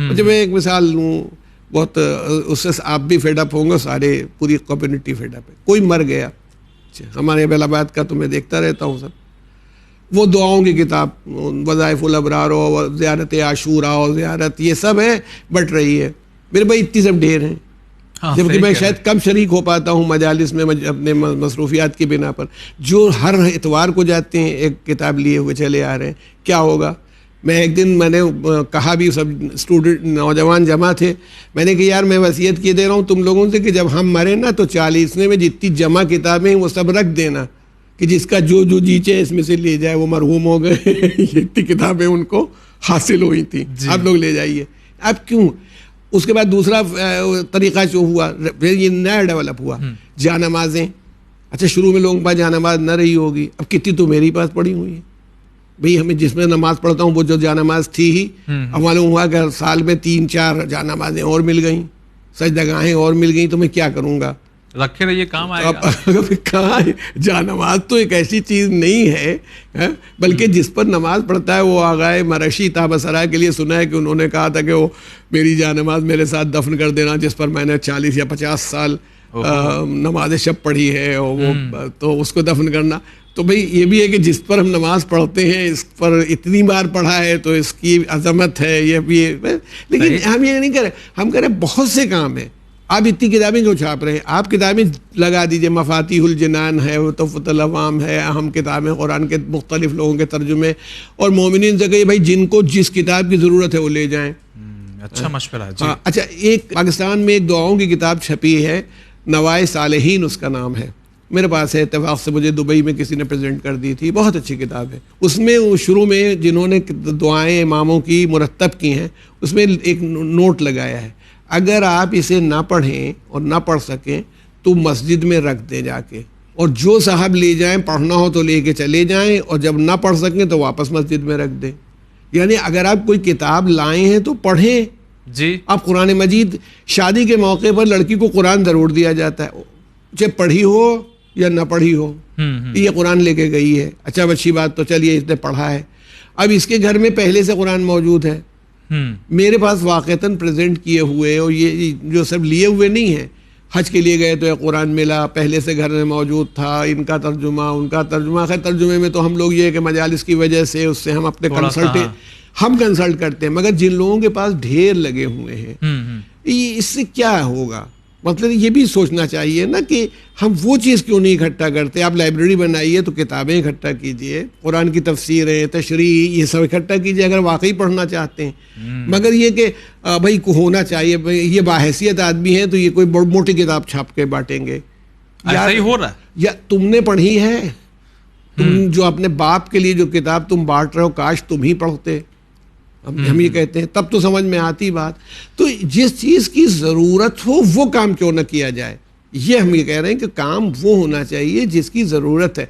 जब मैं एक मिसाल लूँ, बहुत उससे आप भी फेडअप होंगे, सारे पूरी कम्युनिटी फेडअप है। कोई मर गया, हमारे बेलाबाद का तो मैं देखता रहता हूँ सब, वो दुआओं की किताब वज़ाइफुल अबरार हो, ज़ियारत आशूरा हो, ज़ियारत, ये सब है, बट रही है। मेरे भाई इतनी सब ढेर हैं। हाँ, जबकि मैं शायद कम शरीक हो पाता हूँ मजालिस में अपने मसरूफियात की बिना पर। जो हर इतवार को जाते हैं एक किताब लिए हुए चले आ रहे हैं, क्या होगा? मैं एक दिन मैंने कहा भी, सब स्टूडेंट नौजवान जमा थे, मैंने कहा यार मैं वसीयत किए दे रहा हूँ तुम लोगों से कि जब हम मरे ना तो 40वें में जितनी जमा किताबें वो सब रख देना, कि जिसका जो जो जीचे इसमें से ले जाए, वो मरहूम हो गए ये इतनी किताबें उनको हासिल हुई थी, आप लोग ले जाइए। अब क्यों? उसके बाद दूसरा तरीका जो हुआ, फिर ये नया डेवलप हुआ, जानमाज़ें। अच्छा, शुरू में लोगों के पास जानमाज न रही होगी, अब कितनी तो मेरे पास पड़ी हुई है भाई। हमें जिसमें नमाज पढ़ता हूँ वो जो जानमाज थी ही, अब मालूम हुआ कि साल में 3-4 जानमाजें और मिल गई, सजदगाहें और मिल गई, तो मैं क्या करूँगा? रखे रहिए, काम आएगा। अब कहाँ है? जानमाज तो एक ऐसी चीज़ नहीं है, बल्कि जिस पर नमाज पढ़ता है वो आगाए मरशी ताबसरा के लिए सुना है कि उन्होंने कहा था कि वो मेरी जानमाज मेरे साथ दफन कर देना, जिस पर मैंने 40 या 50 साल नमाज शब पढ़ी है, और वो तो उसको दफन करना। तो भाई ये भी है कि जिस पर हम नमाज पढ़ते हैं, इस पर इतनी बार पढ़ा है तो इसकी अजमत है, ये भी है। लेकिन हम ये नहीं करें, हम करें बहुत से काम है। आप इतनी किताबें क्यों छाप रहे हैं? आप किताबें लगा दीजिए, मफातिहुल जिनान है, वो तोफ़तुल अवाम है, अहम किताबें कुरान के मुख्तलिफ लोगों के तर्जुमे, और मोमिनीन से कहिए भाई जिनको जिस किताब की ज़रूरत है वो ले जाएं। अच्छा मशवरा है जी। हाँ, अच्छा, एक पाकिस्तान में एक दुआओं की किताब छपी है, नवाए सालेहीन उसका नाम है, मेरे पास है, इत्तेफाक से मुझे दुबई में किसी ने प्रेजेंट कर दी थी, बहुत अच्छी किताब है। उसमें वो शुरू में जिन्होंने दुआएं इमामों की मुरत्तब की हैं, उसमें एक नोट लगाया है, अगर आप इसे ना पढ़ें और ना पढ़ सकें तो मस्जिद में रख दें जाके, और जो साहब ले जाएं, पढ़ना हो तो लेके चले जाएं, और जब ना पढ़ सकें तो वापस मस्जिद में रख दें। यानी अगर आप कोई किताब लाए हैं तो पढ़ें जी। आप कुरान मजीद, शादी के मौके पर लड़की को कुरान ज़रूर दिया जाता है, चाहे पढ़ी हो या ना पढ़ी हो, ये कुरान लेके गई है। अच्छा, अच्छी बात, तो चलिए इसने पढ़ा है, अब इसके घर में पहले से कुरान मौजूद है, मेरे पास वाक़तन प्रेजेंट किए हुए, और ये जो सब लिए हुए नहीं है, हज के लिए गए तो ये कुरान मिला, पहले से घर में मौजूद था, इनका तर्जुमा उनका तर्जुमा। खैर तर्जुमे में तो हम लोग ये कि मजालिस की वजह से उससे हम अपने कंसल्ट करते हैं, मगर जिन लोगों के पास ढेर लगे हुए हैं, इससे क्या होगा? मतलब ये भी सोचना चाहिए ना कि हम वो चीज़ क्यों नहीं इकट्ठा करते। आप लाइब्रेरी बनाइए तो किताबें इकट्ठा कीजिए, कुरान की तफसीरें, तशरीह, ये सब इकट्ठा कीजिए अगर वाकई पढ़ना चाहते हैं। मगर ये कि भाई को होना चाहिए, भाई ये बाहैसियत आदमी है तो ये कोई बड़ी मोटी किताब छाप के बांटेंगे, ऐसा ही हो रहा है। या तुमने पढ़ी है? तुम जो अपने बाप के लिए जो किताब तुम बांट रहे हो, काश तुम ही पढ़ते। हम ये कहते हैं, तब तो समझ में आती बात। तो जिस चीज़ की ज़रूरत हो वो काम क्यों ना किया जाए, ये हम ये कह रहे हैं कि काम वो होना चाहिए जिसकी ज़रूरत है।